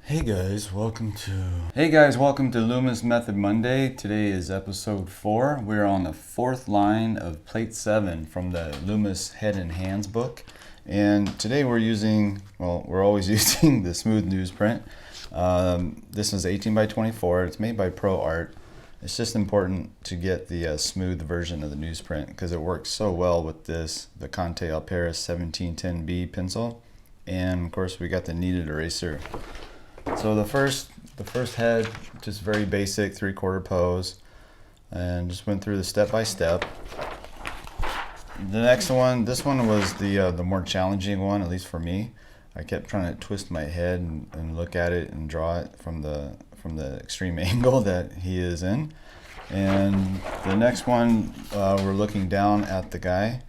Hey guys, welcome to Loomis Method Monday. Today is episode 4. We're on the 4th line of plate 7 from the Loomis Head and Hands book. And today we're using, well, we're always using the smooth newsprint. This is 18 by 24. It's made by Pro Art. It's just important to get the smooth version of the newsprint because it works so well with the Conte 𝙃𝙚𝙖𝙙 1710B pencil. And of course we got the Kneaded Eraser. So the first head, just very basic 3/4 pose, and just went through the step by step. The next one, this one was the more challenging one, at least for me. I kept trying to twist my head and look at it and draw it from the extreme angle that he is in. And the next one, we're looking down at the guy,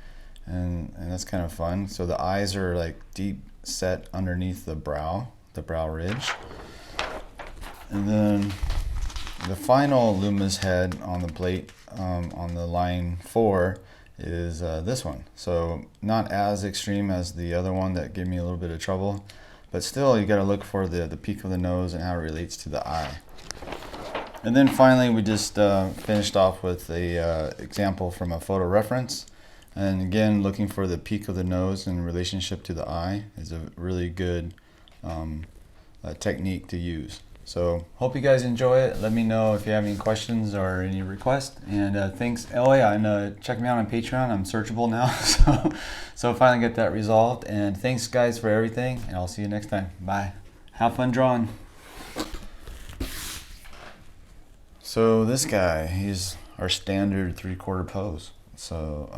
and that's kind of fun. So the eyes are like deep set underneath the brow ridge. And then the final Loomis head on the plate on the line 4 is this one. So not as extreme as the other one that gave me a little bit of trouble, but still you got to look for the peak of the nose and how it relates to the eye. And then finally we just finished off with a example from a photo reference. And again, looking for the peak of the nose in relationship to the eye is a really good technique to use. So hope you guys enjoy it. Let me know if you have any questions or any requests. And thanks. Oh yeah, and check me out on Patreon. I'm searchable now, so finally get that resolved. And thanks guys for everything, and I'll see you next time. Bye. Have fun drawing. So this guy, he's our standard 3/4 pose. So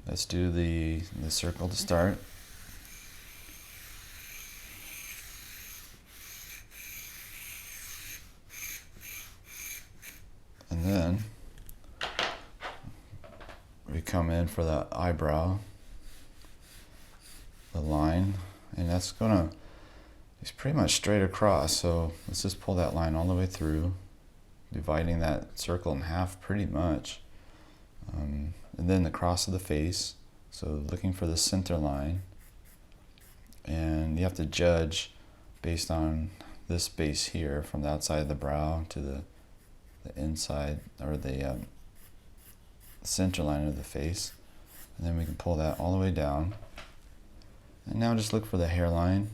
let's do the circle to start. And then we come in for the eyebrow, the line, and that's it's pretty much straight across. So let's just pull that line all the way through, dividing that circle in half pretty much. And then the cross of the face, so looking for the center line. And you have to judge based on this space here from the outside of the brow to the inside, or the center line of the face. And then we can pull that all the way down. And now just look for the hairline,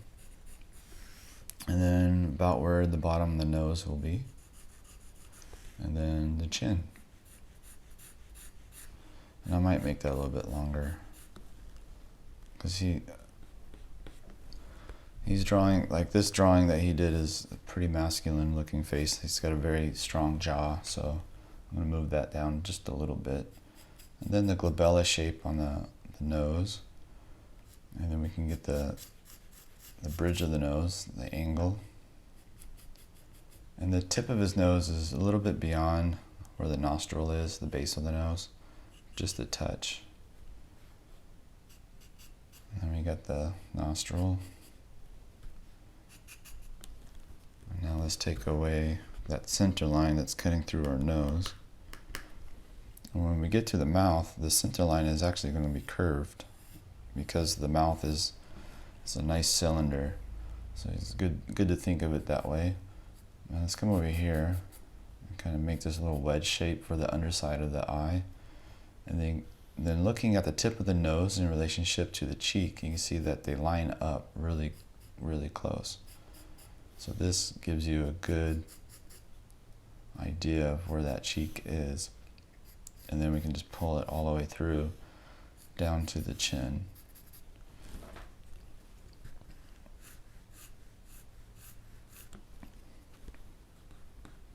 and then about where the bottom of the nose will be, and then the chin. And I might make that a little bit longer because he's drawing, like this drawing that he did is a pretty masculine looking face. He's got a very strong jaw, so I'm going to move that down just a little bit. And then the glabella shape on the nose. And then we can get the bridge of the nose, the angle. And the tip of his nose is a little bit beyond where the nostril is, the base of the nose, just a touch. And then we got the nostril. Now let's take away that center line that's cutting through our nose. And when we get to the mouth, the center line is actually going to be curved because the mouth is a nice cylinder. So it's good to think of it that way. Now let's come over here and kind of make this little wedge shape for the underside of the eye. And then looking at the tip of the nose in relationship to the cheek, you can see that they line up really, really close. So this gives you a good idea of where that cheek is. And then we can just pull it all the way through down to the chin.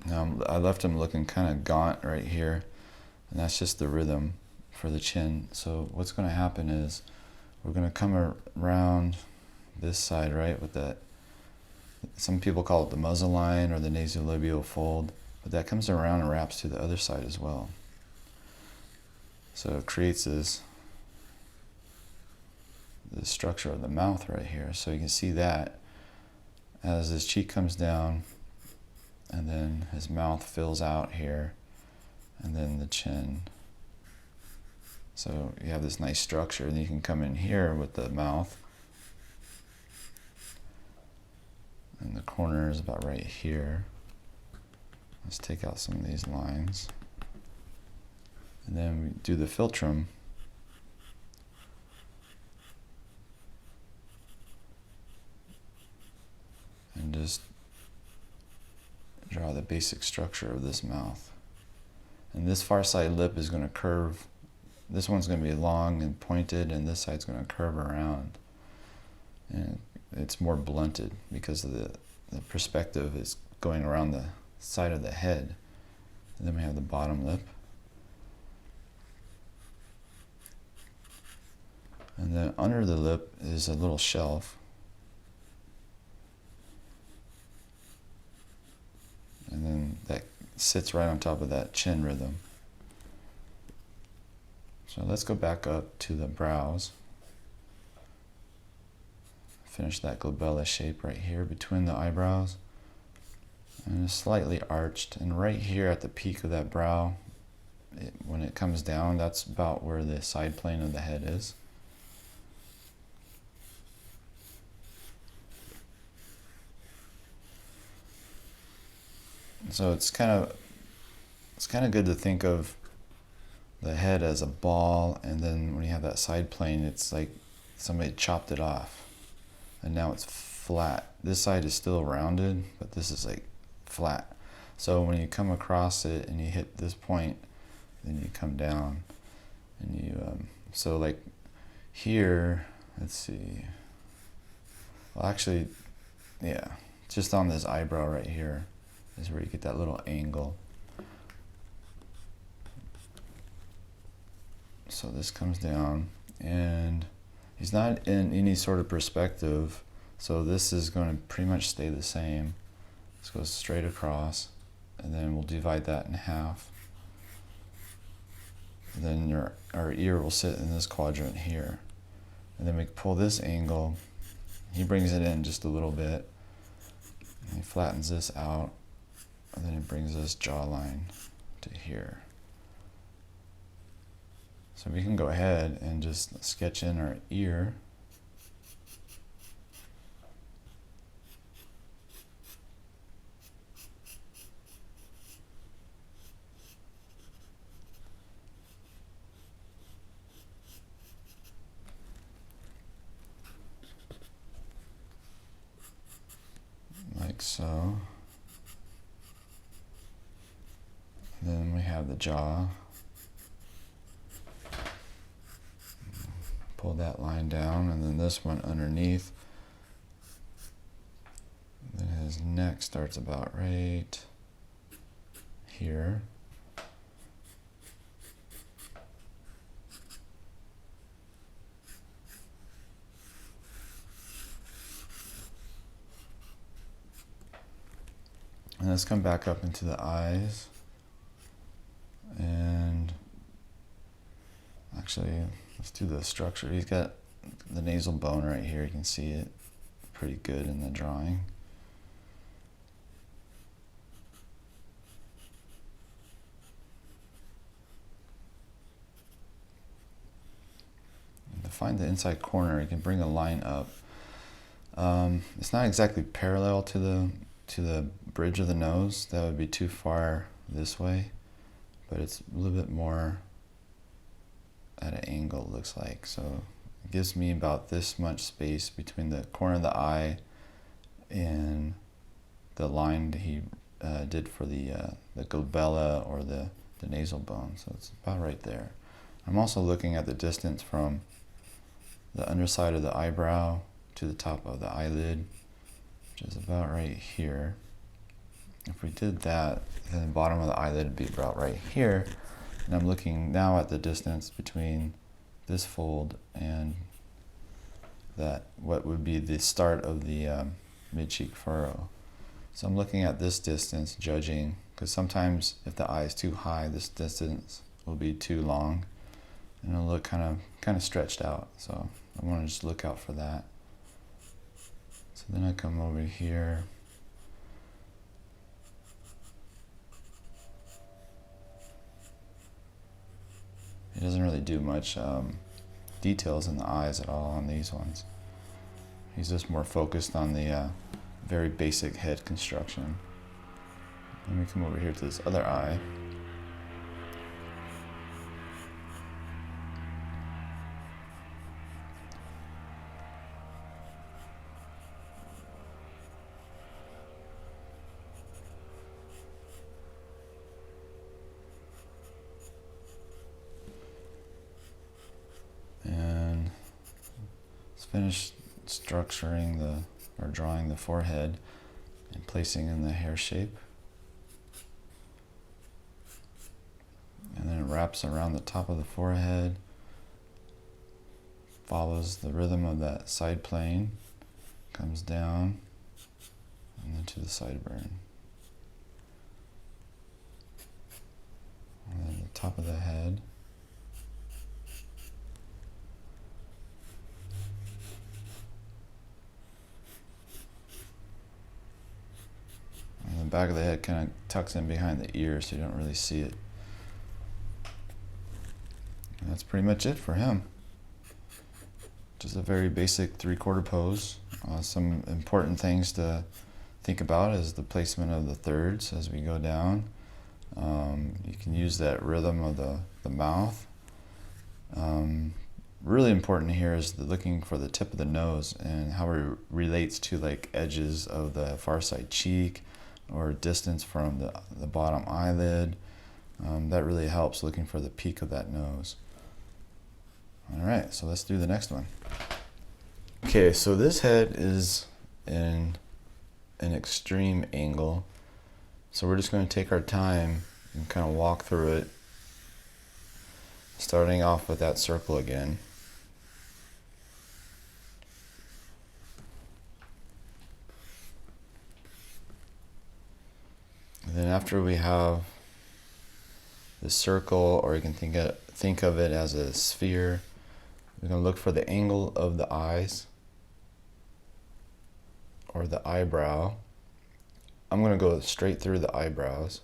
Now I left him looking kind of gaunt right here, and that's just the rhythm for the chin. So what's going to happen is we're going to come around this side, right, with that. Some people call it the muzzle line or the nasolabial fold, but that comes around and wraps to the other side as well. So it creates this structure of the mouth right here. So you can see that as his cheek comes down, and then his mouth fills out here, and then the chin. So you have this nice structure, and you can come in here with the mouth And the corner is about right here. Let's take out some of these lines. And then we do the philtrum. And just draw the basic structure of this mouth. And this far side lip is going to curve. This one's going to be long and pointed, and this side's going to curve around. And it's more blunted because of the perspective is going around the side of the head. And then we have the bottom lip. And then under the lip is a little shelf. And then that sits right on top of that chin rhythm. So let's go back up to the brows. Finish that glabella shape right here between the eyebrows. And it's slightly arched. And right here at the peak of that brow, when it comes down, that's about where the side plane of the head is. So it's kind of good to think of the head as a ball, and then when you have that side plane, it's like somebody chopped it off, and now it's flat. This side is still rounded, but this is like flat. So when you come across it and you hit this point, then you come down, and you so like here, let's see. Well, actually, yeah, just on this eyebrow right here is where you get that little angle. So this comes down, and he's not in any sort of perspective, so this is going to pretty much stay the same. This goes straight across, and then we'll divide that in half. And then our ear will sit in this quadrant here. And then we pull this angle. He brings it in just a little bit. And he flattens this out. And then it brings this jawline to here. So we can go ahead and just sketch in our ear. Like so. Then we have the jaw. Pull that line down, and then this one underneath. Then his neck starts about right here. And let's come back up into the eyes. And actually, let's do the structure. He's got the nasal bone right here. You can see it pretty good in the drawing. And to find the inside corner, you can bring a line up. It's not exactly parallel to the bridge of the nose. That would be too far this way, but it's a little bit more at an angle, looks like. So it gives me about this much space between the corner of the eye and the line that he did for the glabella or the nasal bone. So it's about right there. I'm also looking at the distance from the underside of the eyebrow to the top of the eyelid, which is about right here. If we did that, then the bottom of the eyelid would be about right here. And I'm looking now at the distance between this fold and that, what would be the start of the mid-cheek furrow. So I'm looking at this distance, judging, because sometimes if the eye is too high, this distance will be too long, and it'll look kind of stretched out. So I want to just look out for that. So then I come over here. It doesn't really do much details in the eyes at all on these ones. He's just more focused on the very basic head construction. Let me come over here to this other eye. And let's finish structuring or drawing the forehead and placing in the hair shape. And then it wraps around the top of the forehead, follows the rhythm of that side plane, comes down, and then to the sideburn. And then the top of the head. And the back of the head kind of tucks in behind the ear, so you don't really see it. And that's pretty much it for him. Just a very basic 3/4 pose. Some important things to think about is the placement of the thirds as we go down. You can use that rhythm of the mouth. Really important here is looking for the tip of the nose and how it relates to like edges of the far side cheek or distance from the bottom eyelid. That really helps, looking for the peak of that nose. All right, so let's do the next one. Okay, so this head is in an extreme angle. So we're just going to take our time and kind of walk through it, starting off with that circle again. And then after we have the circle, or you can think of it as a sphere, we're going to look for the angle of the eyes or the eyebrow. I'm going to go straight through the eyebrows.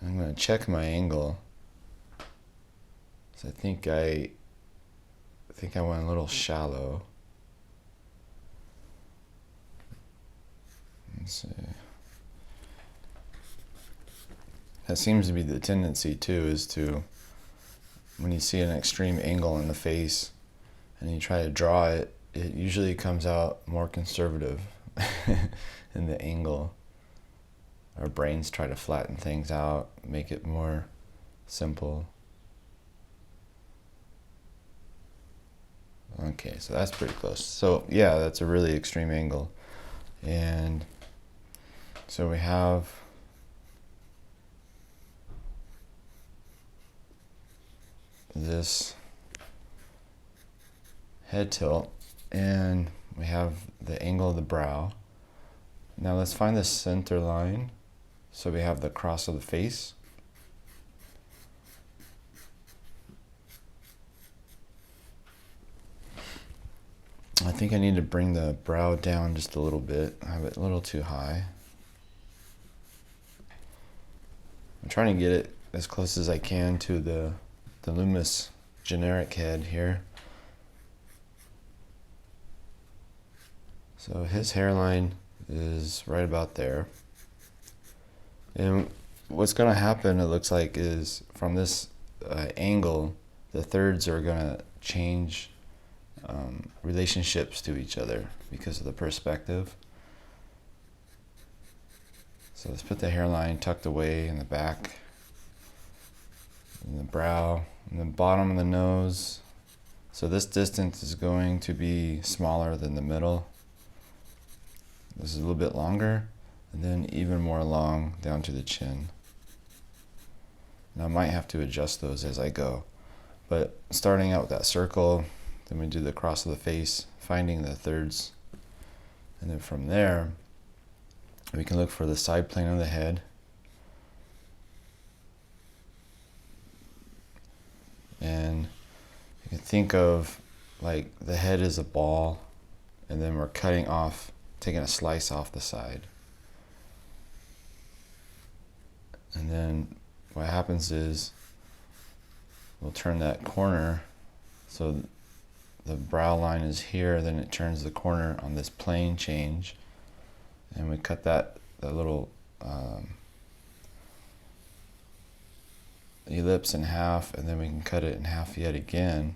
I'm going to check my angle. So I think I went a little shallow. Let's see. That seems to be the tendency too, is to, when you see an extreme angle in the face and you try to draw it, it usually comes out more conservative in the angle. Our brains try to flatten things out, make it more simple. Okay, so that's pretty close. So yeah, that's a really extreme angle. And so we have this head tilt, and we have the angle of the brow. Now let's find the center line. So we have the cross of the face. I think I need to bring the brow down just a little bit. I have it a little too high. I'm trying to get it as close as I can to the Loomis generic head here. So his hairline is right about there. And what's going to happen, it looks like, is from this angle, the thirds are going to change relationships to each other because of the perspective. So let's put the hairline tucked away in the back, in the brow, and the bottom of the nose. So this distance is going to be smaller than the middle. This is a little bit longer, and then even more long down to the chin. Now I might have to adjust those as I go. But starting out with that circle, then we do the cross of the face, finding the thirds. And then from there, we can look for the side plane of the head. And you can think of like the head is a ball, and then we're cutting off, taking a slice off the side. And then what happens is we'll turn that corner, so the brow line is here, then it turns the corner on this plane change, and we cut that little ellipse in half, and then we can cut it in half yet again,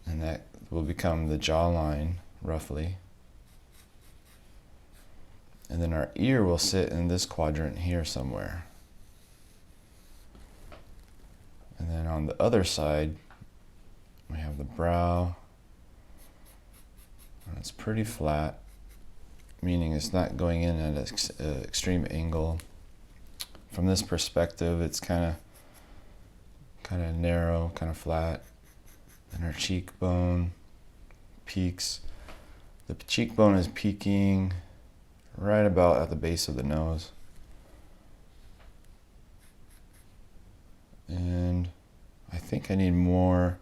and that will become the jawline roughly. And then our ear will sit in this quadrant here somewhere. And then on the other side, we have the brow. And it's pretty flat, meaning it's not going in at an extreme angle. From this perspective, it's kind of narrow, kind of flat. And our cheekbone peaks. The cheekbone is peaking right about at the base of the nose. And I think I need more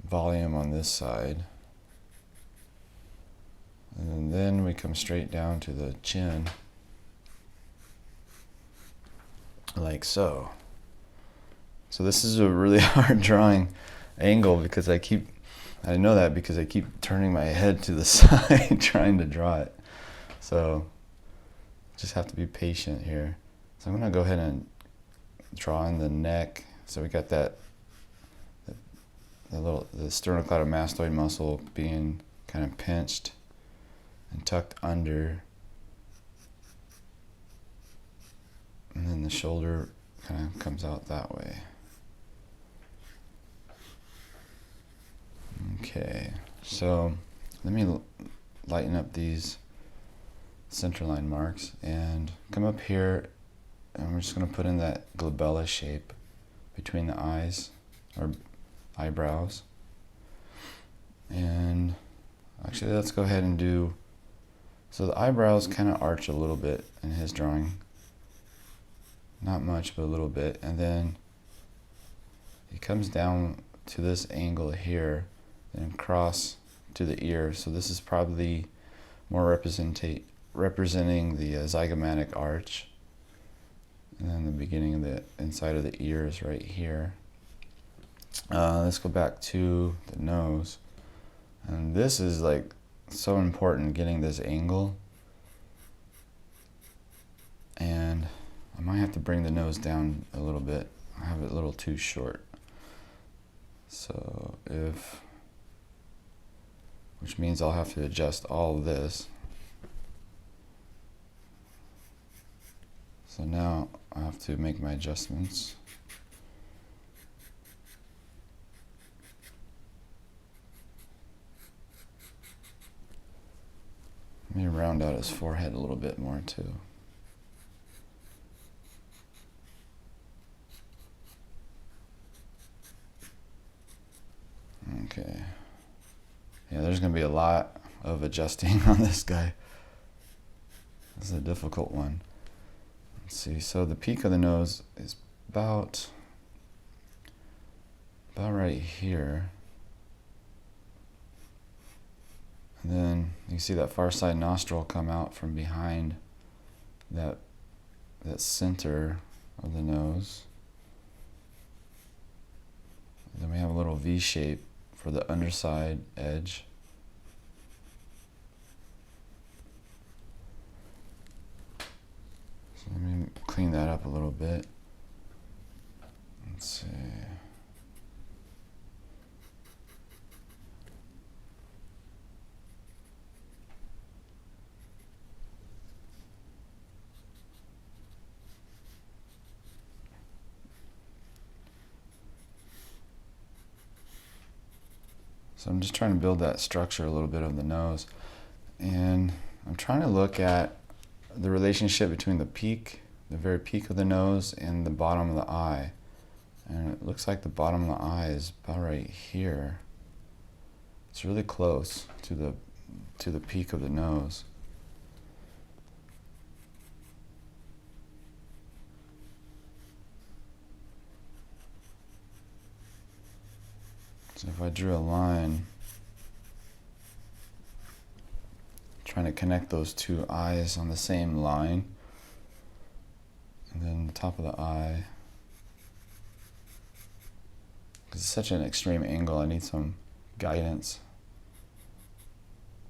volume on this side. And then we come straight down to the chin, like so. So this is a really hard drawing angle because I know that because I keep turning my head to the side trying to draw it. So just have to be patient here. So I'm going to go ahead and draw in the neck. So we got the sternocleidomastoid muscle being kind of pinched and tucked under. And then the shoulder kind of comes out that way. Okay, so let me lighten up these centerline marks and come up here, and we're just going to put in that glabella shape between the eyes or eyebrows. And actually, let's go ahead and do, so the eyebrows kind of arch a little bit in his drawing. Not much, but a little bit. And then he comes down to this angle here and cross to the ear. So this is probably more representing the zygomatic arch. And then the beginning of the inside of the ear is right here. Let's go back to the nose. And this is like so important, getting this angle. And I might have to bring the nose down a little bit. I have it a little too short. So which means I'll have to adjust all of this. So now I have to make my adjustments. Let me round out his forehead a little bit more too. Okay. Yeah, there's going to be a lot of adjusting on this guy. This is a difficult one. Let's see. So the peak of the nose is about right here. And then you can see that far side nostril come out from behind that center of the nose. And then we have a little V shape for the underside edge. So let me clean that up a little bit. Let's see. So I'm just trying to build that structure a little bit of the nose. And I'm trying to look at the relationship between the peak, the very peak of the nose, and the bottom of the eye. And it looks like the bottom of the eye is about right here. It's really close to the peak of the nose. So if I drew a line, trying to connect those two eyes on the same line, and then the top of the eye, because it's such an extreme angle, I need some guidance.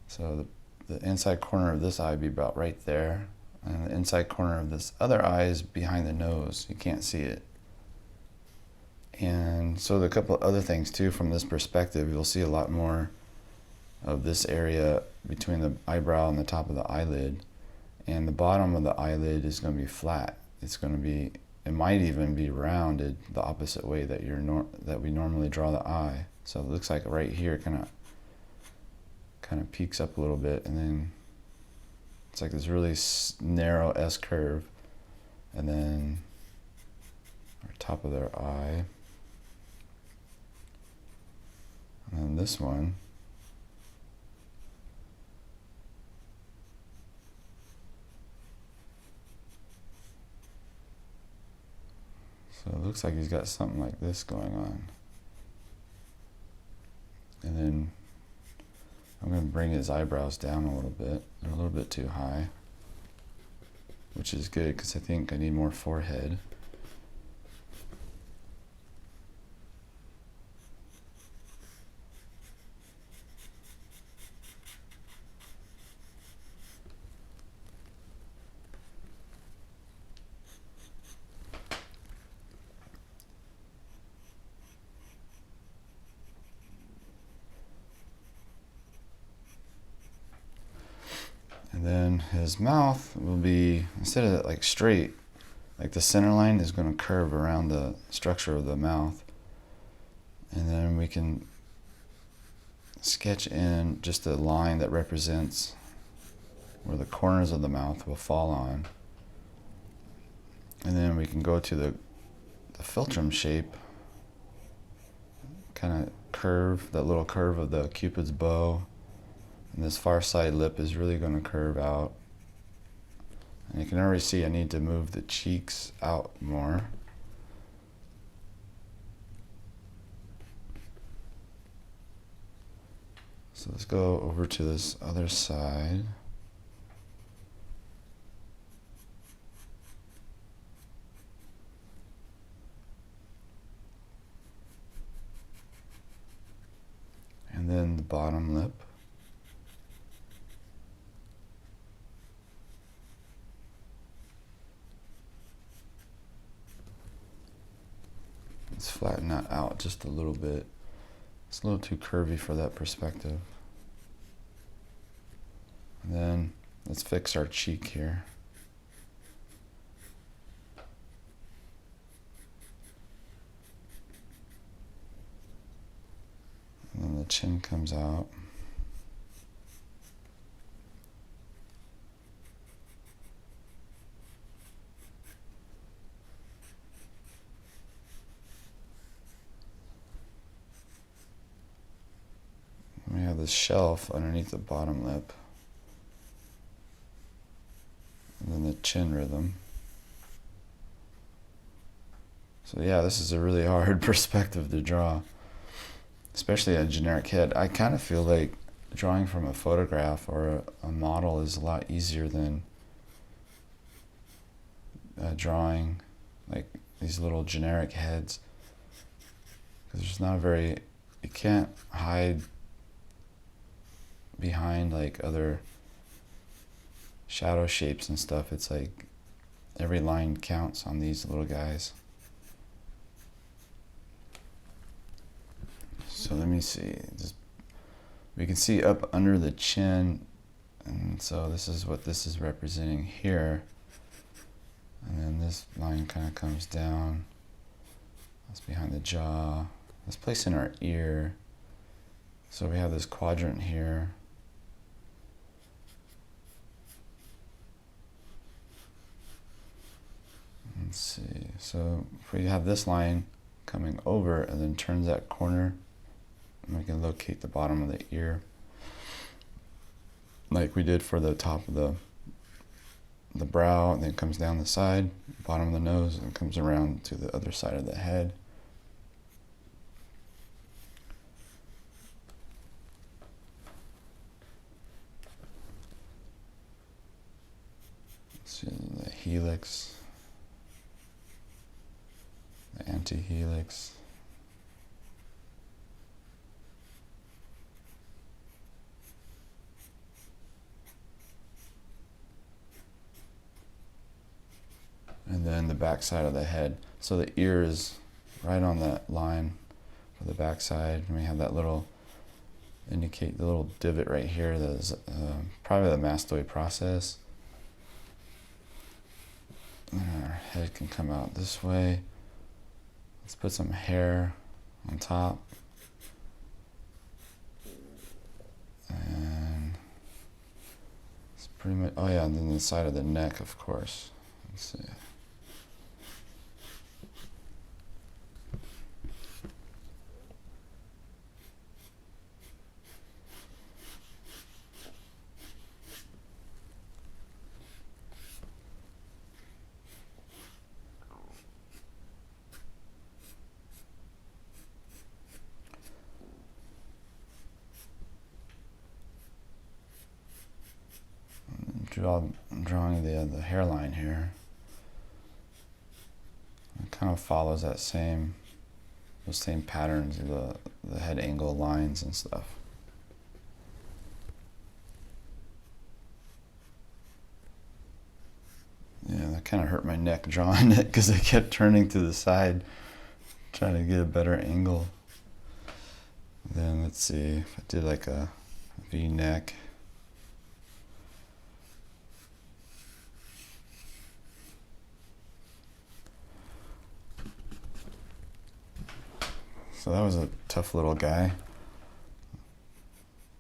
So the inside corner of this eye would be about right there, and the inside corner of this other eye is behind the nose. You can't see it. And so a couple of other things too from this perspective, you'll see a lot more of this area between the eyebrow and the top of the eyelid, and the bottom of the eyelid is going to be flat. It's going to be, it might even be rounded the opposite way that that we normally draw the eye. So it looks like right here kind of peaks up a little bit, and then it's like this really narrow S curve, and then our top of their eye, and then this one. So it looks like he's got something like this going on. And then I'm going to bring his eyebrows down a little bit. They're a little bit too high, which is good because I think I need more forehead. And then his mouth will be, instead of like straight, like the center line is going to curve around the structure of the mouth. And then we can sketch in just a line that represents where the corners of the mouth will fall on. And then we can go to the philtrum shape, kind of curve, that little curve of the Cupid's bow. And this far side lip is really going to curve out. And you can already see I need to move the cheeks out more. So let's go over to this other side. And then the bottom lip. Let's flatten that out just a little bit. It's a little too curvy for that perspective. And then let's fix our cheek here. And then the chin comes out. We have this shelf underneath the bottom lip, and then the chin rhythm. So yeah, this is a really hard perspective to draw, especially a generic head. I kind of feel like drawing from a photograph or a model is a lot easier than drawing like these little generic heads, because there's not very, you can't hide behind like other shadow shapes and stuff. It's like every line counts on these little guys. So let me see, we can see up under the chin, and so this is what this is representing here, and then this line kind of comes down. That's behind the jaw. Let's place in our ear. So we have this quadrant here. Let's see, so if we have this line coming over and then turns that corner, and we can locate the bottom of the ear like we did for the top of the brow, and then comes down the side, bottom of the nose, and comes around to the other side of the head. Let's see, the helix, the anti-helix. back side of the head. So the ear is right on that line for the back side. And we have that little, indicate the little divot right here that is probably the mastoid process. And our head can come out this way. Let's put some hair on top. And it's pretty much, oh yeah, and then the side of the neck, of course. Let's see. I'm drawing the hairline here. It kind of follows that those same patterns of the head angle lines and stuff. Yeah, that kind of hurt my neck drawing it because I kept turning to the side, trying to get a better angle. Then let's see if I did like a V-neck. So that was a tough little guy.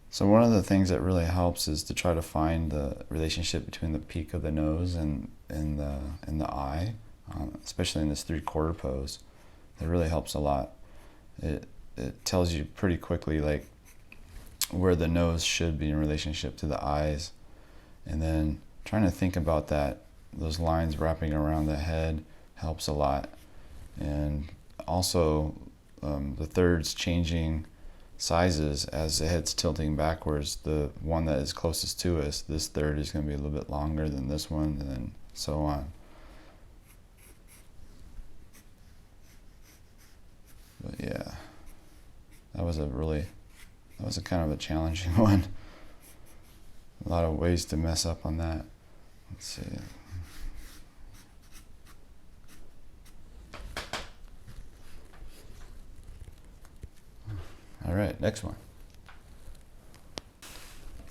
So one of the things that really helps is to try to find the relationship between the peak of the nose and the eye, especially in this 3/4 pose. It really helps a lot. It tells you pretty quickly like where the nose should be in relationship to the eyes, and then trying to think about those lines wrapping around the head helps a lot. And also the thirds changing sizes as the head's tilting backwards. The one that is closest to us, this third is going to be a little bit longer than this one, and then so on. But yeah, that was a kind of a challenging one. A lot of ways to mess up on that. Let's see. All right, next one.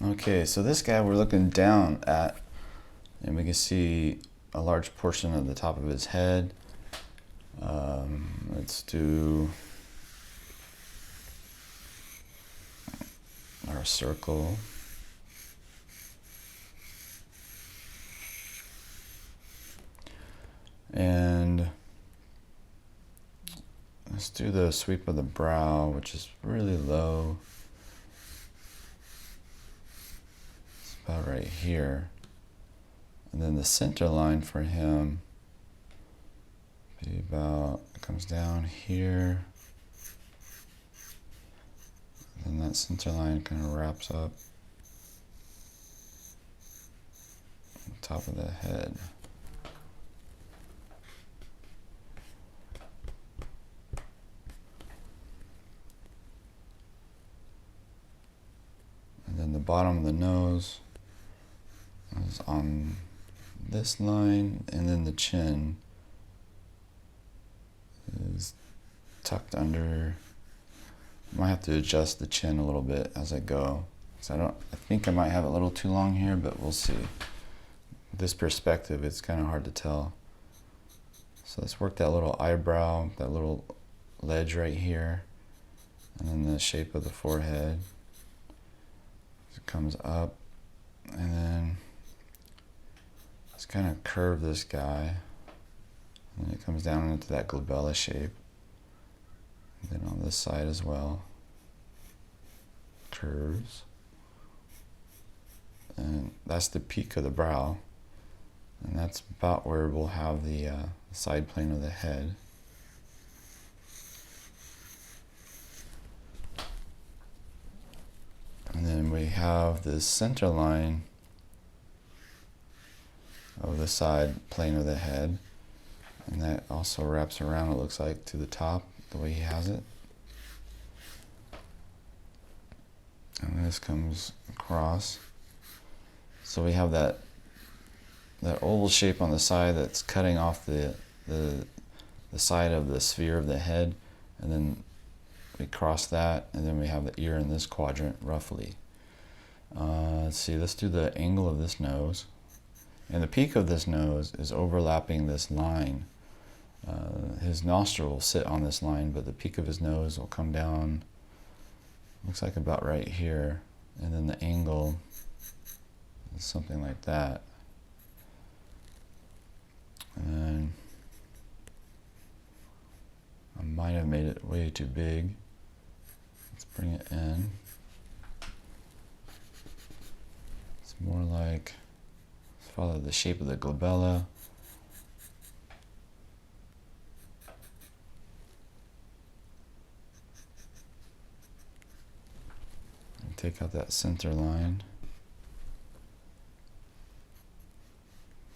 Okay, so this guy we're looking down at, and we can see a large portion of the top of his head. Let's do our circle. And let's do the sweep of the brow, which is really low. It's about right here. And then the center line for him be about, it comes down here. And then that center line kind of wraps up on top of the head. And then the bottom of the nose is on this line, and then the chin is tucked under. I might have to adjust the chin a little bit as I go. So I think I might have it a little too long here, but we'll see. With this perspective, it's kind of hard to tell. So let's work that little eyebrow, that little ledge right here, and then the shape of the forehead. It comes up, and then let's kind of curve this guy, and then it comes down into that glabella shape. And then on this side as well, curves, and that's the peak of the brow, and that's about where we'll have the side plane of the head. And then we have the center line of the side plane of the head, and that also wraps around, it looks like, to the top the way he has it. And this comes across. So we have that oval shape on the side that's cutting off the the side of the sphere of the head, and then we cross that, and then we have the ear in this quadrant roughly. Let's see, let's do the angle of this nose. And the peak of this nose is overlapping this line. His nostril will sit on this line, but the peak of his nose will come down, looks like about right here. And then the angle is something like that. And then I might have made it way too big. Let's bring it in. It's more like, let's follow the shape of the glabella. And take out that center line.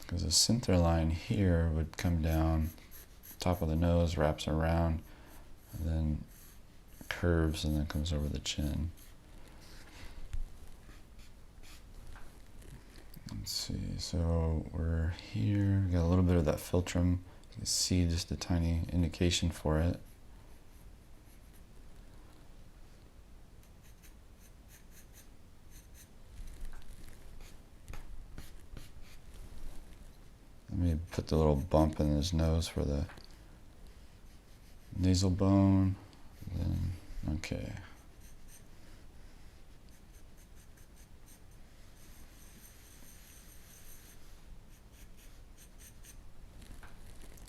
Because the center line here would come down, top of the nose, wraps around, and then curves, and then comes over the chin. Let's see, so we're here, got a little bit of that philtrum. You can see just a tiny indication for it. Let me put the little bump in his nose for the nasal bone. Then, okay.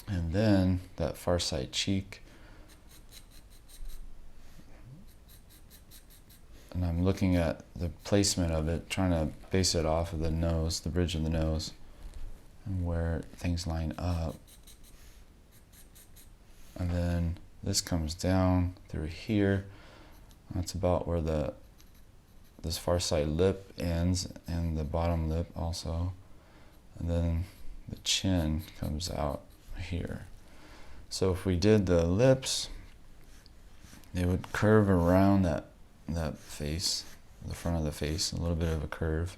And then that far side cheek. And I'm looking at the placement of it, trying to base it off of the nose, the bridge of the nose, and where things line up. And then this comes down through here. That's about where this far side lip ends, and the bottom lip also. And then the chin comes out here. So if we did the lips, they would curve around that face, the front of the face, a little bit of a curve.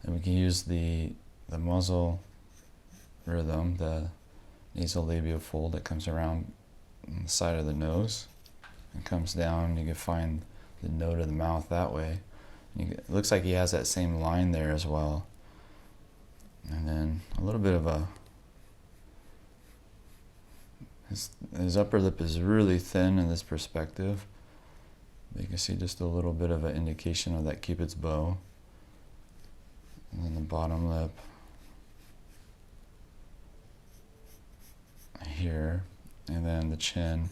And we can use the muzzle rhythm, the nasolabial fold that comes around on the side of the nose and comes down. You can find the note of the mouth that way. It looks like he has that same line there as well. And then a little bit of his upper lip is really thin in this perspective. You can see just a little bit of an indication of that Cupid's bow. And then the bottom lip here, and then the chin.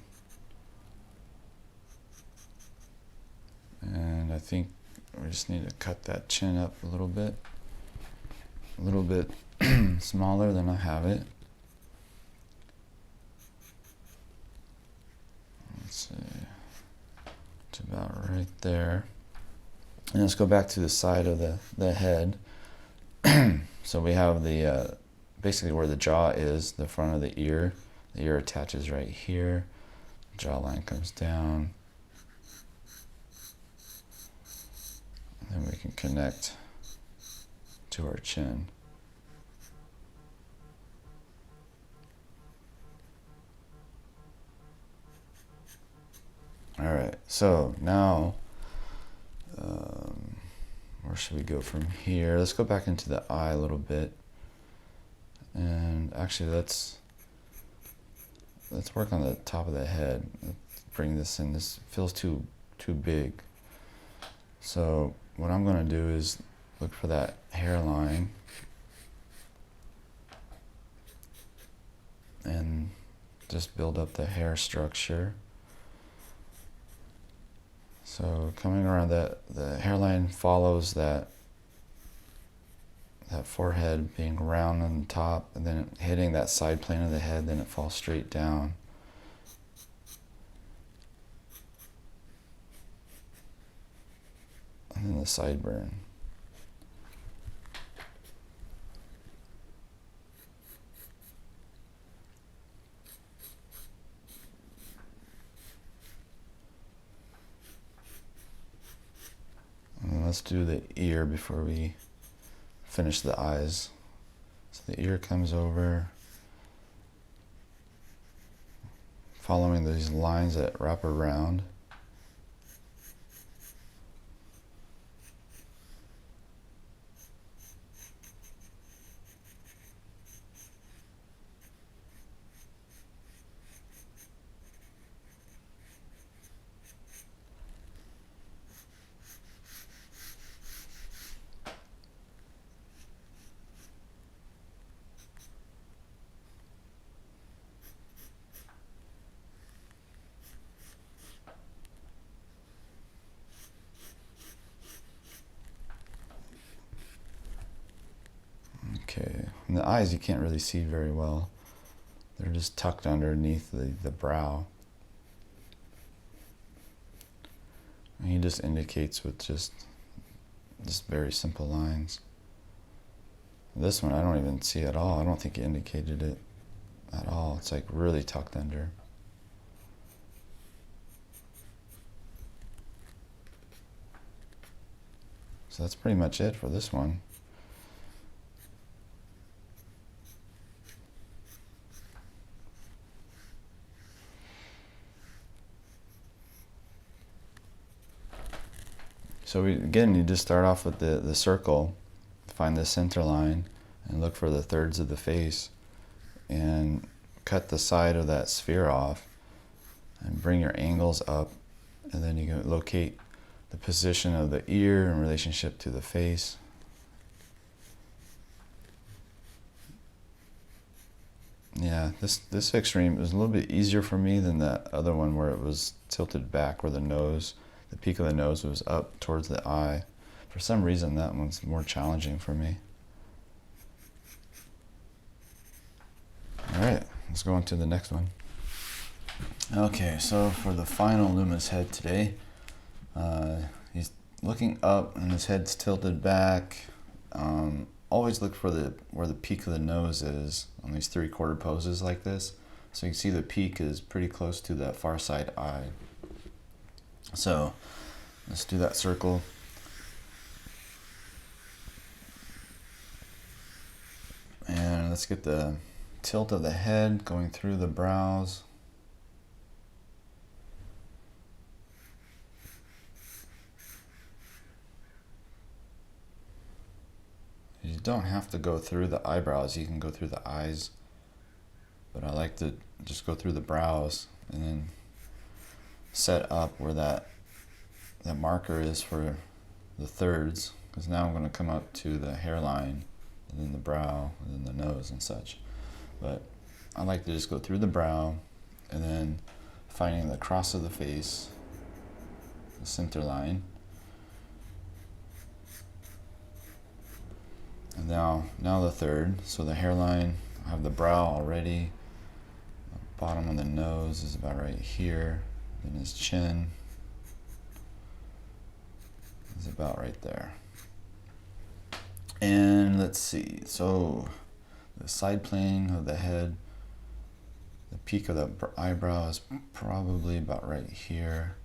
And I think we just need to cut that chin up a little bit smaller than I have it. Let's see, it's about right there. And let's go back to the side of the head. So we have the basically where the jaw is, the front of the ear. The ear attaches right here. Jawline comes down. And then we can connect to our chin. All right, so now, where should we go from here? Let's go back into the eye a little bit. And actually, let's work on the top of the head. Let's bring this in. This feels too big. So what I'm going to do is look for that hairline and just build up the hair structure. So coming around the hairline follows that forehead being round on the top, and then hitting that side plane of the head, then it falls straight down. And then the sideburn. And let's do the ear before we finish the eyes. So the ear comes over, following these lines that wrap around. Okay, and the eyes you can't really see very well. They're just tucked underneath the brow. And he just indicates with just very simple lines. This one I don't even see at all. I don't think he indicated it at all. It's like really tucked under. So that's pretty much it for this one. So again, you just start off with the circle, find the center line, and look for the thirds of the face, and cut the side of that sphere off, and bring your angles up, and then you can locate the position of the ear in relationship to the face. Yeah, this extreme is a little bit easier for me than that other one where it was tilted back, where the peak of the nose was up towards the eye. For some reason, that one's more challenging for me. All right, let's go on to the next one. Okay, so for the final Loomis head today, he's looking up and his head's tilted back. Always look for where the peak of the nose is on these 3/4 poses like this. So you can see the peak is pretty close to that far side eye. So let's do that circle. And let's get the tilt of the head going through the brows. You don't have to go through the eyebrows, you can go through the eyes. But I like to just go through the brows and then set up where that marker is for the thirds, because now I'm going to come up to the hairline and then the brow and then the nose and such. But I like to just go through the brow and then finding the cross of the face, the center line. And now the third, so the hairline, I have the brow already, the bottom of the nose is about right here, then his chin is about right there. And let's see, so the side plane of the head, the peak of the eyebrow is probably about right here.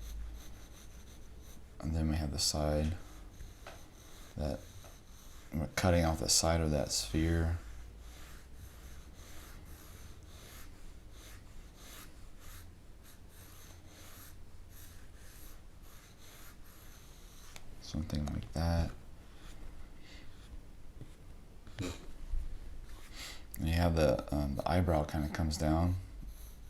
And then we have the side, that we're cutting off the side of that sphere. Something like that. And you have the eyebrow kind of comes down,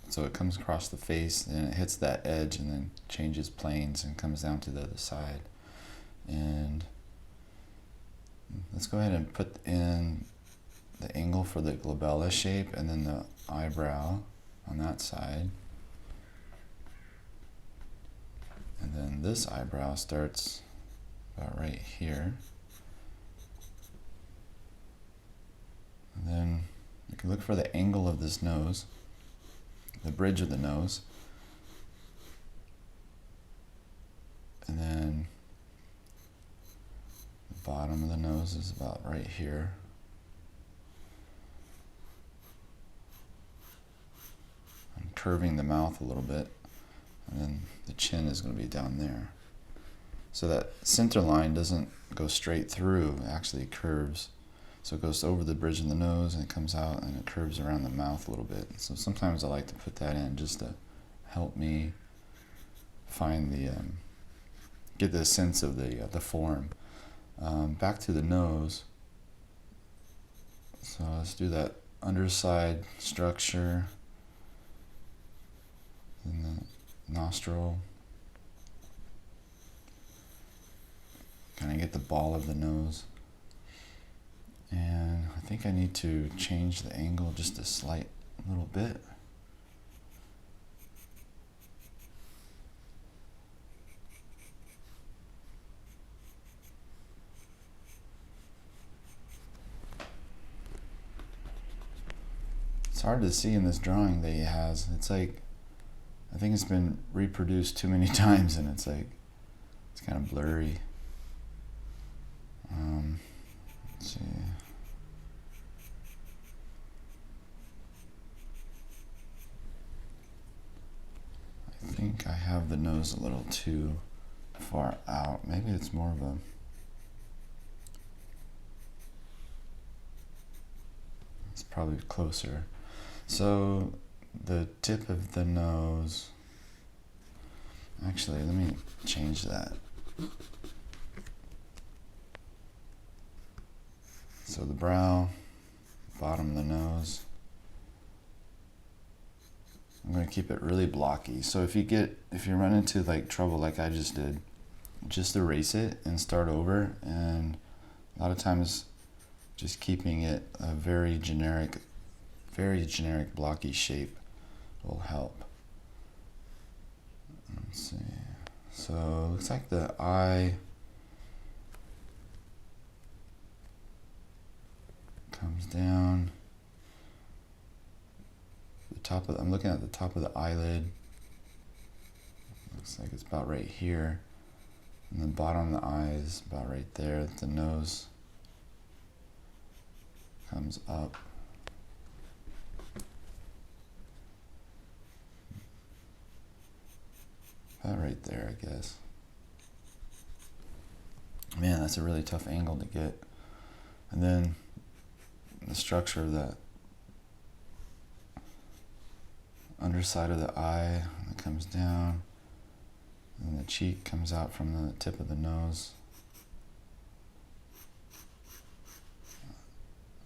so it comes across the face and it hits that edge and then changes planes and comes down to the other side. And let's go ahead and put in the angle for the glabella shape and then the eyebrow on that side. And then this eyebrow starts about right here. And then you can look for the angle of this nose, the bridge of the nose. And then the bottom of the nose is about right here. I'm curving the mouth a little bit, and then the chin is going to be down there. So that center line doesn't go straight through, it actually curves. So it goes over the bridge of the nose and it comes out and it curves around the mouth a little bit. So sometimes I like to put that in just to help me find the get the sense of the form. Back to the nose. So let's do that underside structure, and the nostril. Kind of get the ball of the nose. And I think I need to change the angle just a slight little bit. It's hard to see in this drawing that he has. It's like, I think it's been reproduced too many times and it's like, it's kind of blurry. Let's see. I think I have the nose a little too far out. Maybe it's more of a, it's probably closer. So the tip of the nose, actually, let me change that. So the brow, bottom of the nose. I'm going to keep it really blocky. So if you run into like trouble like I just did, just erase it and start over. And a lot of times just keeping it a very generic blocky shape will help. Let's see. So it looks like the eye comes down. I'm looking at the top of the eyelid. Looks like it's about right here. And the bottom of the eye is about right there. The nose comes up. About right there, I guess. Man, that's a really tough angle to get. And then the structure of that underside of the eye that comes down, and the cheek comes out from the tip of the nose,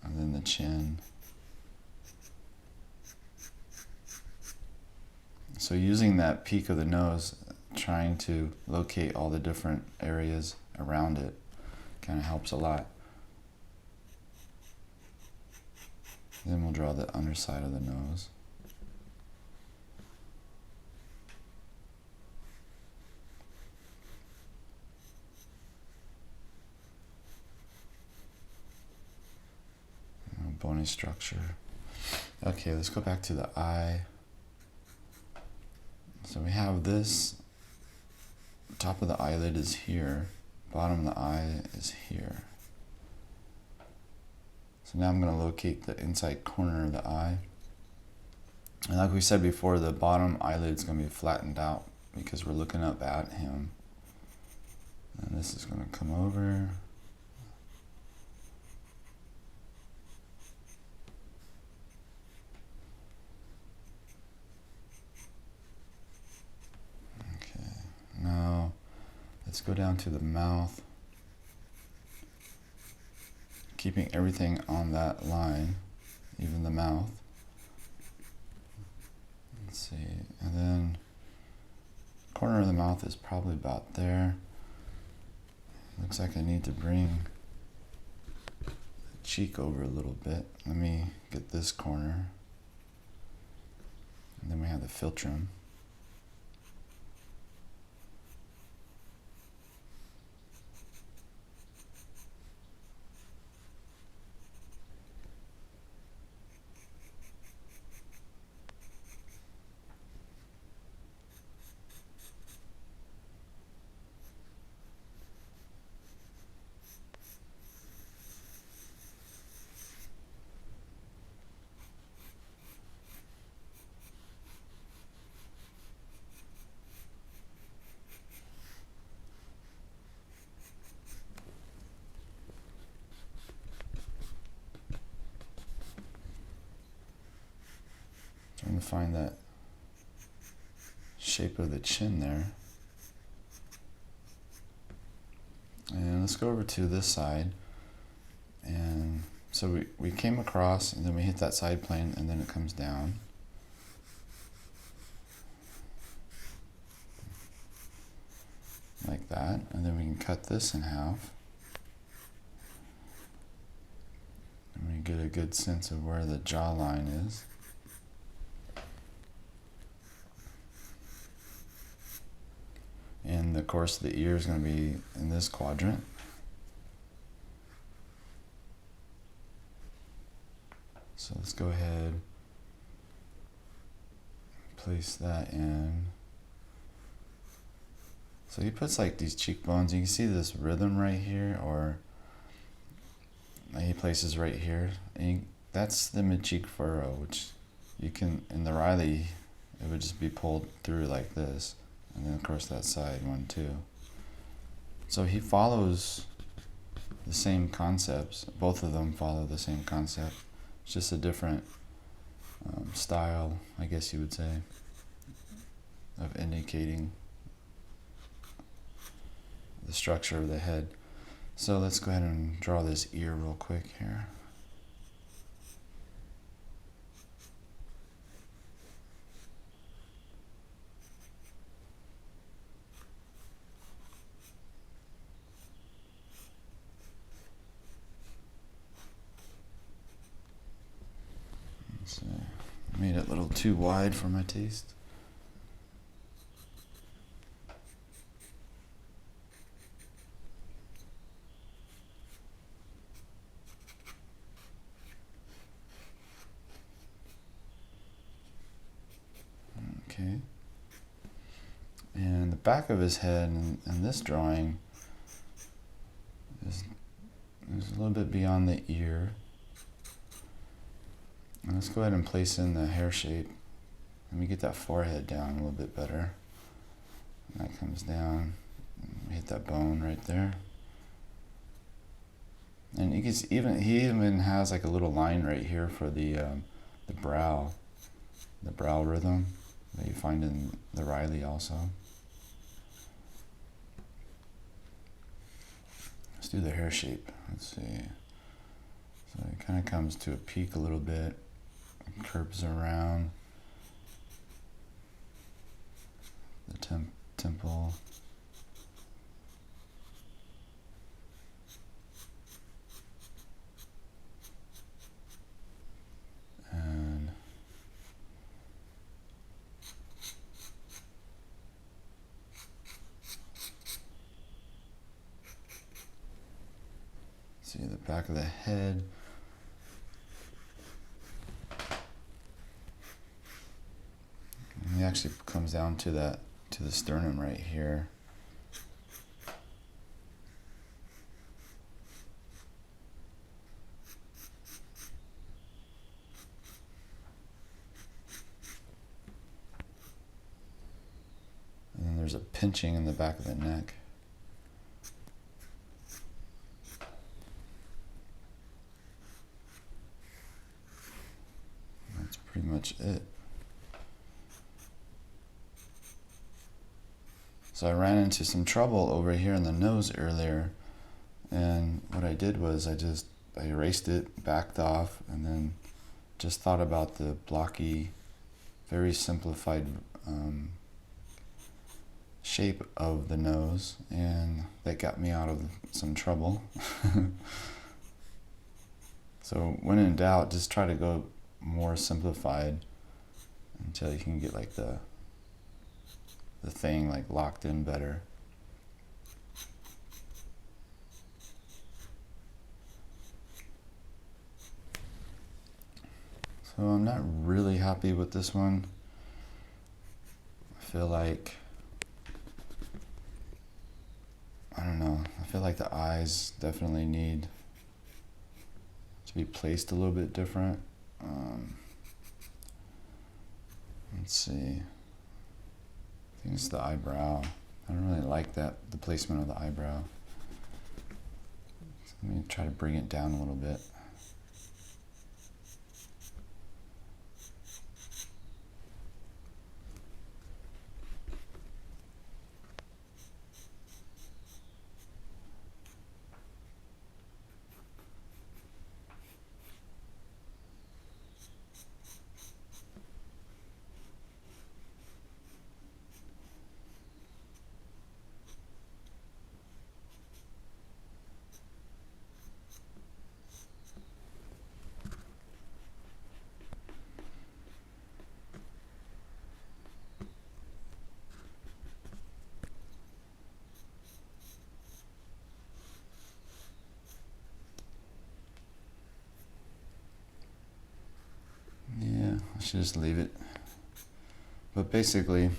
and then the chin. So using that peak of the nose, trying to locate all the different areas around it kind of helps a lot. Then we'll draw the underside of the nose. Bony structure. Okay, let's go back to the eye. So we have this, top of the eyelid is here, bottom of the eye is here. So now I'm going to locate the inside corner of the eye. And like we said before, the bottom eyelid is going to be flattened out because we're looking up at him. And this is going to come over. Now, let's go down to the mouth, keeping everything on that line, even the mouth. Let's see, and then corner of the mouth is probably about there. Looks like I need to bring the cheek over a little bit. Let me get this corner. And then we have the philtrum. Trying to find that shape of the chin there. And let's go over to this side. And so we came across, and then we hit that side plane, and then it comes down. Like that. And then we can cut this in half. And we get a good sense of where the jawline is. And of course the ear is going to be in this quadrant. So let's go ahead, place that in. So he puts like these cheekbones. You can see this rhythm right here, or he places right here. And that's the mid-cheek furrow, which you can, in the Riley, it would just be pulled through like this. And then of course that side one too. So he follows the same concepts. Both of them follow the same concept. It's just a different style, I guess you would say, of indicating the structure of the head. So let's go ahead and draw this ear real quick here. Made it a little too wide for my taste. Okay. And the back of his head in this drawing is a little bit beyond the ear. And let's go ahead and place in the hair shape. Let me get that forehead down a little bit better. And that comes down. We hit that bone right there. And you can see he even has like a little line right here for the brow rhythm that you find in the Riley also. Let's do the hair shape. Let's see. So it kind of comes to a peak a little bit. Curves around the temple. And see the back of the head. It actually comes down to the sternum right here. And then there's a pinching in the back of the neck. That's pretty much it. So I ran into some trouble over here in the nose earlier, and what I did was I erased it, backed off, and then just thought about the blocky, very simplified shape of the nose, and that got me out of some trouble. So when in doubt, just try to go more simplified until you can get like the thing like locked in better. So I'm not really happy with this one. I feel like, I don't know, I feel like the eyes definitely need to be placed a little bit different. Let's see. I think it's the eyebrow. I don't really like the placement of the eyebrow. So let me try to bring it down a little bit. should just leave it. But basically,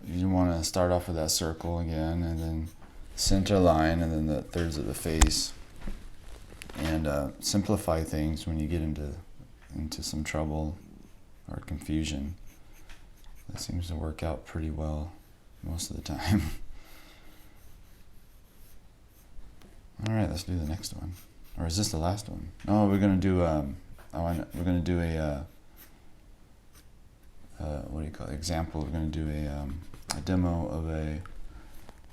you want to start off with that circle again, and then center line, and then the thirds of the face, and simplify things when you get into some trouble or confusion. That seems to work out pretty well most of the time. All right, let's do the next one. Or is this the last one? No, we're gonna do we're gonna do a what do you call it? Example. We're gonna do a demo of a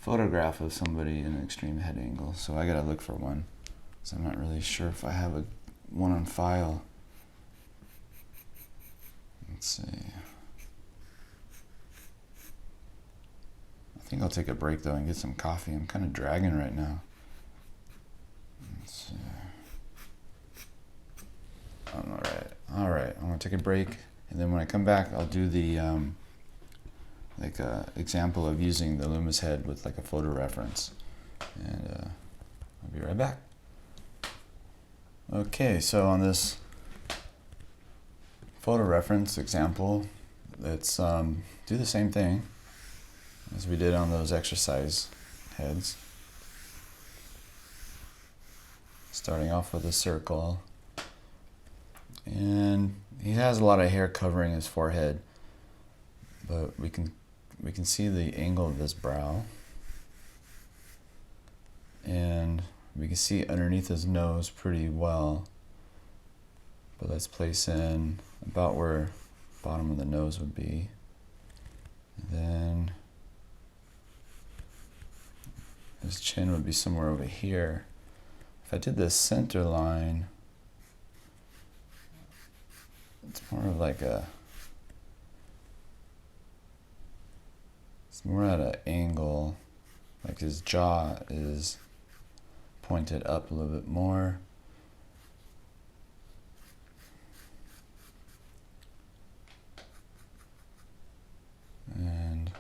photograph of somebody in an extreme head angle. So I gotta look for one. So I'm not really sure if I have one on file. Let's see. I think I'll take a break though and get some coffee. I'm kind of dragging right now. Let's see. All right. I'm gonna take a break, and then when I come back, I'll do the example of using the Loomis head with like a photo reference, and I'll be right back. Okay, so on this photo reference example, let's do the same thing as we did on those exercise heads. Starting off with a circle, and he has a lot of hair covering his forehead, but we can see the angle of his brow, and we can see underneath his nose pretty well. But let's place in about where the bottom of the nose would be, and then his chin would be somewhere over here. If I did the center line, it's more of like it's more at an angle, like his jaw is pointed up a little bit more. And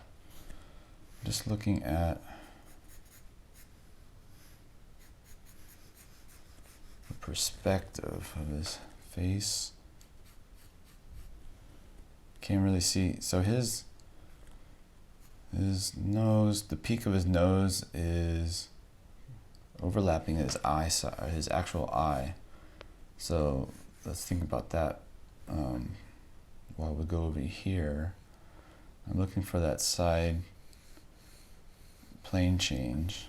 just looking at the perspective of his face, can't really see. So his nose, the peak of his nose is overlapping his eye side, his actual eye. So let's think about that while we go over here. I'm looking for that side plane change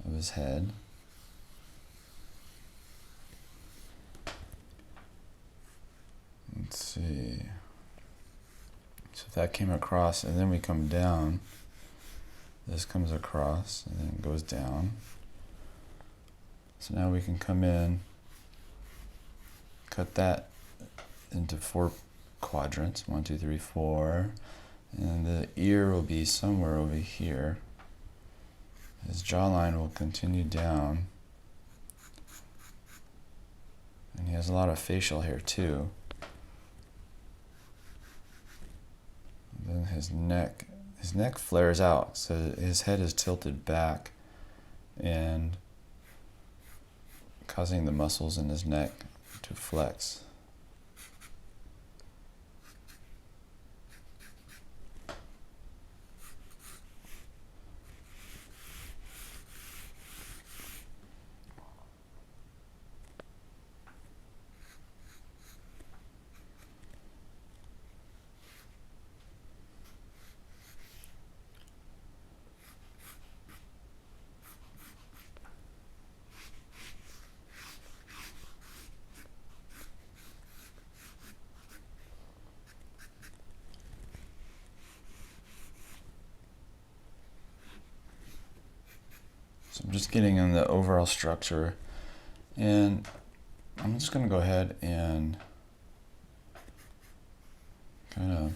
of his head. Let's see. So if that came across, and then we come down, this comes across and then goes down. So now we can come in, cut that into 4 quadrants, 1, 2, 3, 4, and the ear will be somewhere over here. His jawline will continue down, and he has a lot of facial hair too. And then his neck flares out, so his head is tilted back and causing the muscles in his neck to flex. So I'm just getting on the overall structure, and I'm just going to go ahead and kind of,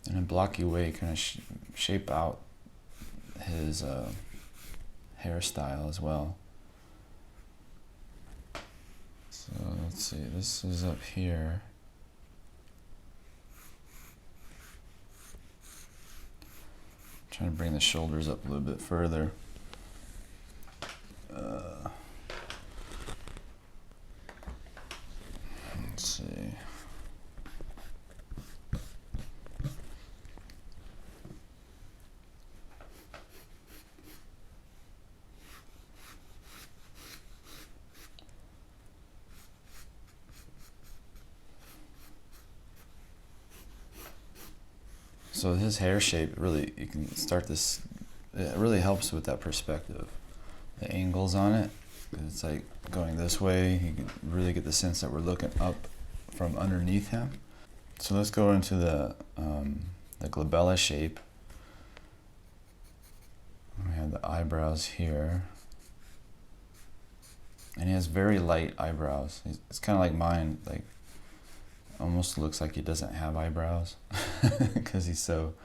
in a blocky way, kind of shape out his hairstyle as well. So let's see, this is up here. Trying to bring the shoulders up a little bit further. So his hair shape, really, you can start this, it really helps with that perspective. The angles on it, it's like going this way, you can really get the sense that we're looking up from underneath him. So let's go into the glabella shape. We have the eyebrows here. And he has very light eyebrows. It's kind of like mine, like almost looks like he doesn't have eyebrows because he's so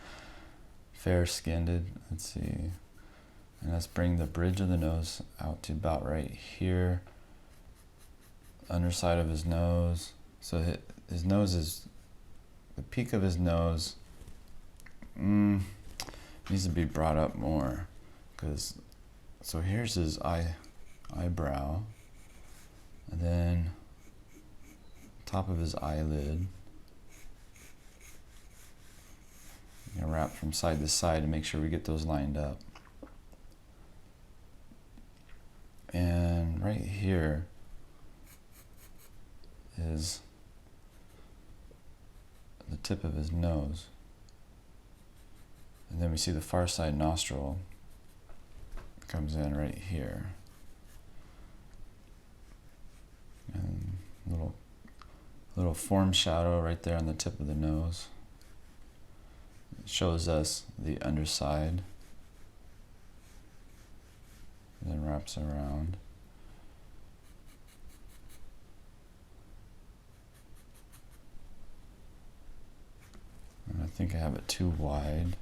fair-skinned. Let's see. And let's bring the bridge of the nose out to about right here. Underside of his nose. So his nose is, the peak of his nose needs to be brought up more. So here's his eyebrow. And then top of his eyelid. I'm going to wrap from side to side to make sure we get those lined up. And right here is the tip of his nose. And then we see the far side nostril comes in right here. And little form shadow right there on the tip of the nose. It shows us the underside. And then wraps around. And I think I have it too wide.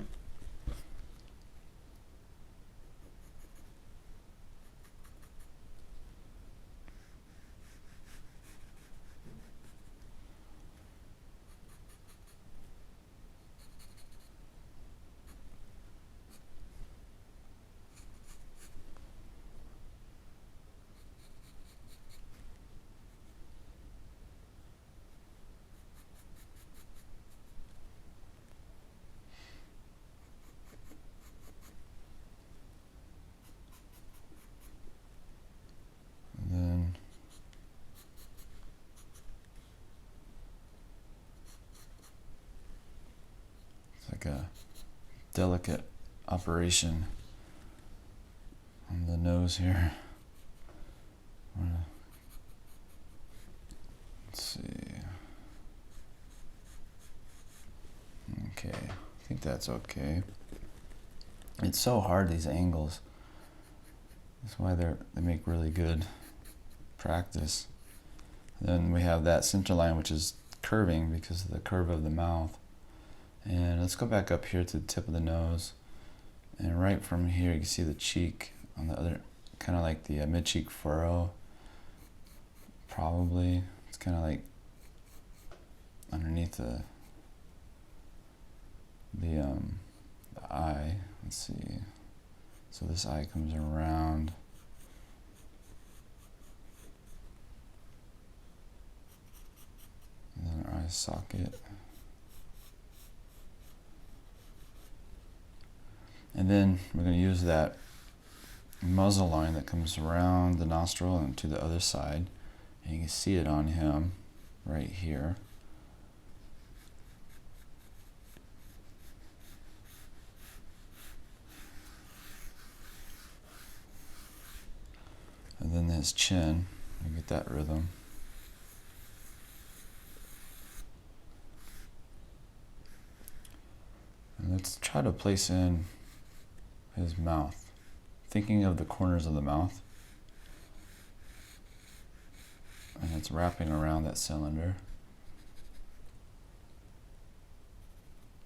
Like a delicate operation on the nose here. Let's see. Okay, I think that's okay. It's so hard, these angles. That's why they make really good practice. Then we have that center line, which is curving because of the curve of the mouth. And let's go back up here to the tip of the nose. And right from here, you can see the cheek on the other, kind of like the mid-cheek furrow. Probably. It's kind of like underneath the eye. Let's see. So this eye comes around. And then our eye socket. And then we're going to use that muzzle line that comes around the nostril and to the other side. And you can see it on him right here. And then his chin, you get that rhythm. And let's try to place in his mouth, thinking of the corners of the mouth, and it's wrapping around that cylinder.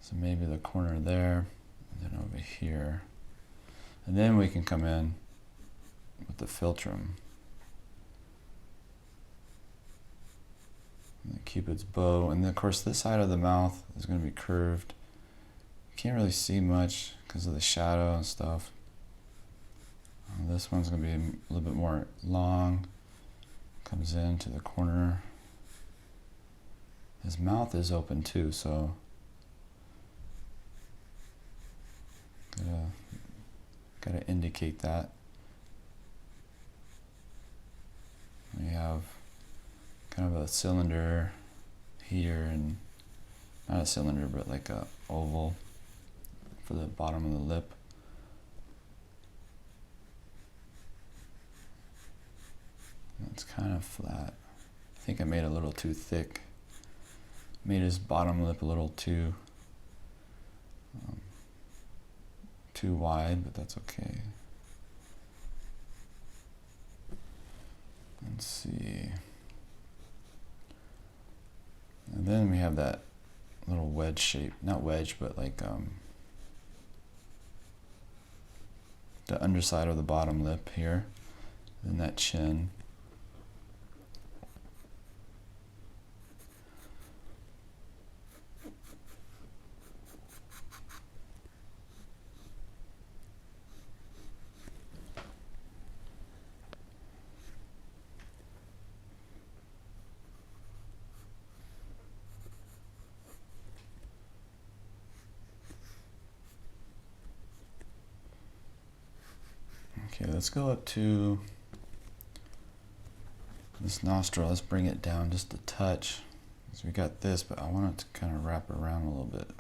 So maybe the corner there, and then over here, and then we can come in with the philtrum, and the Cupid's bow, and then of course this side of the mouth is going to be curved. Can't really see much because of the shadow and stuff. This one's going to be a little bit more long. Comes into the corner. His mouth is open too, so gotta indicate that. We have kind of a cylinder here, and not a cylinder, but like a oval. for the bottom of the lip. It's kind of flat. I think I made it a little too thick. Made his bottom lip a little too wide, but that's okay. Let's see. And then we have that little wedge shape, not wedge, but like the underside of the bottom lip here, and that chin. Okay, let's go up to this nostril. Let's bring it down just a touch. So we got this, but I want it to kind of wrap around a little bit.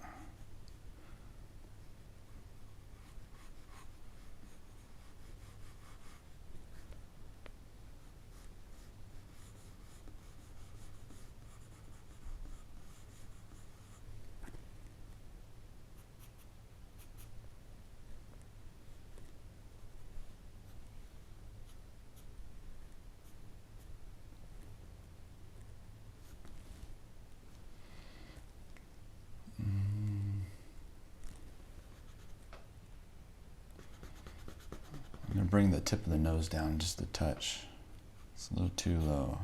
I'm going to bring the tip of the nose down just a touch. It's a little too low.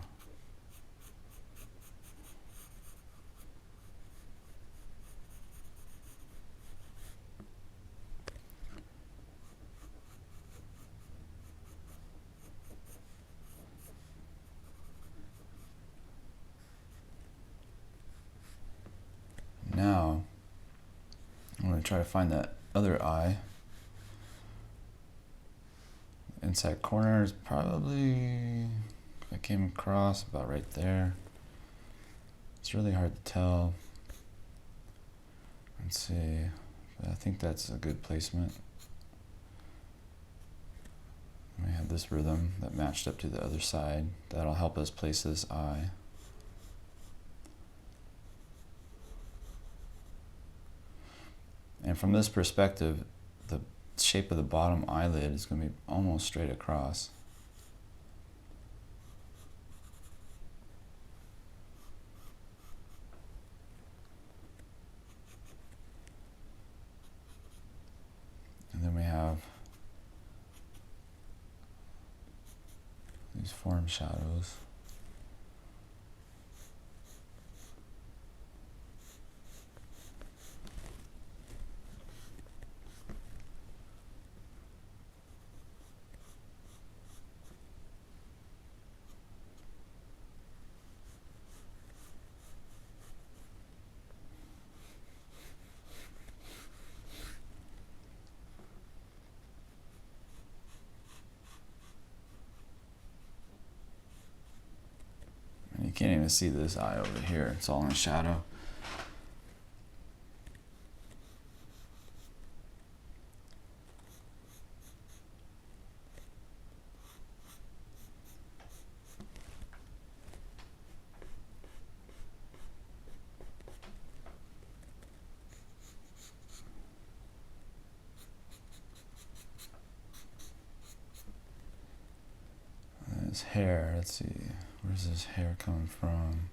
Now, I'm going to try to find that other eye. Inside corner is probably, I came across about right there. It's really hard to tell. Let's see, I think that's a good placement. We have this rhythm that matched up to the other side. That'll help us place this eye. And from this perspective, the shape of the bottom eyelid is going to be almost straight across. And then we have these form shadows. You can't even see this eye over here. It's all in shadow. His hair, let's see. Where's his hair coming from?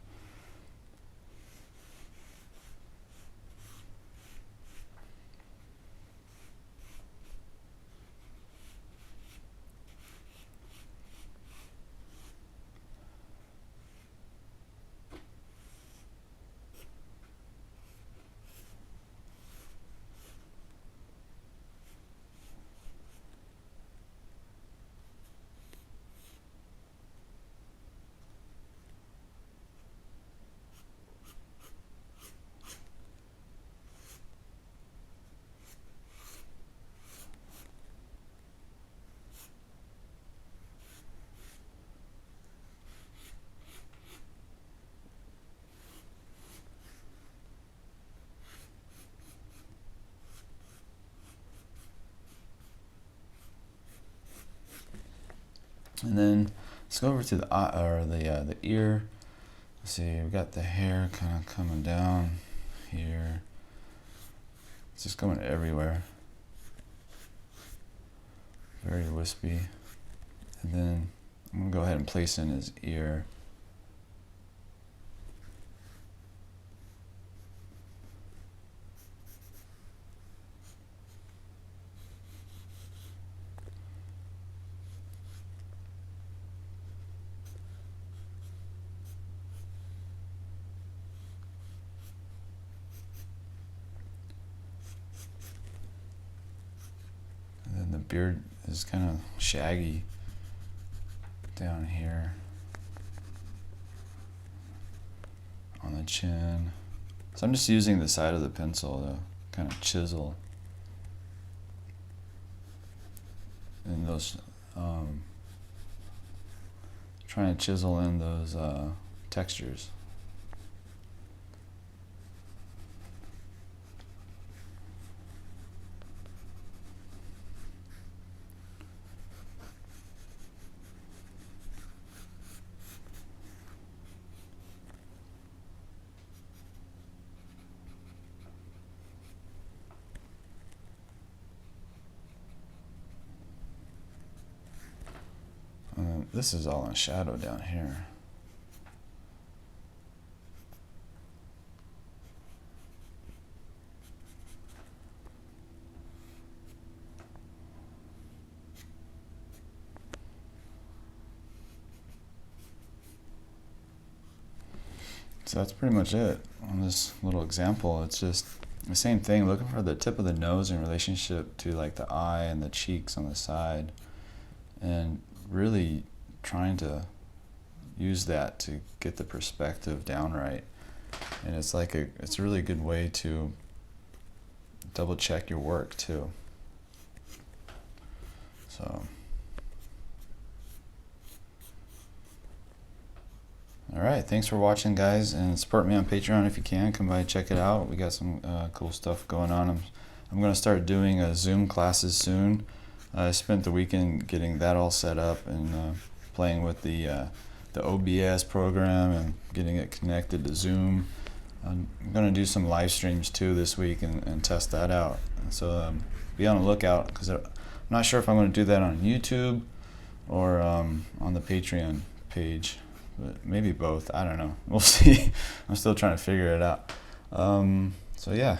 And then let's go over to the eye, or the ear. Let's see, we got the hair kind of coming down here. It's just going everywhere. Very wispy. And then I'm gonna go ahead and place in his ear. The beard is kind of shaggy down here on the chin. So I'm just using the side of the pencil to kind of chisel in those, trying to chisel in those textures. This is all in shadow down here. So that's pretty much it on this little example. It's just the same thing, looking for the tip of the nose in relationship to like the eye and the cheeks on the side, and really trying to use that to get the perspective down right. And it's like it's a really good way to double check your work too. So, all right, thanks for watching, guys, and support me on Patreon if you can. Come by and check it out. We got some cool stuff going on. I'm going to start doing Zoom classes soon. I spent the weekend getting that all set up and playing with the OBS program and getting it connected to Zoom. I'm going to do some live streams too this week and test that out. So be on the lookout, because I'm not sure if I'm going to do that on YouTube or on the Patreon page, but maybe both. I don't know. We'll see. I'm still trying to figure it out. So yeah,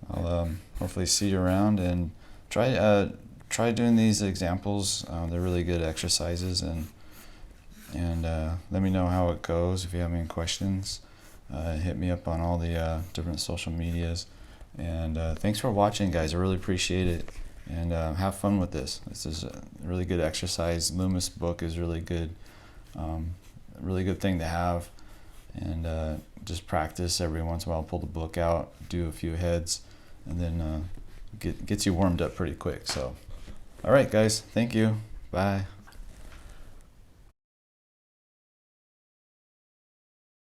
I'll hopefully see you around, and try doing these examples. They're really good exercises, and let me know how it goes. If you have any questions, hit me up on all the different social medias. And thanks for watching, guys. I really appreciate it. And have fun with this. This is a really good exercise. Loomis book is really good. A really good thing to have. And just practice every once in a while. Pull the book out, do a few heads, and then gets you warmed up pretty quick. So, all right, guys. Thank you. Bye.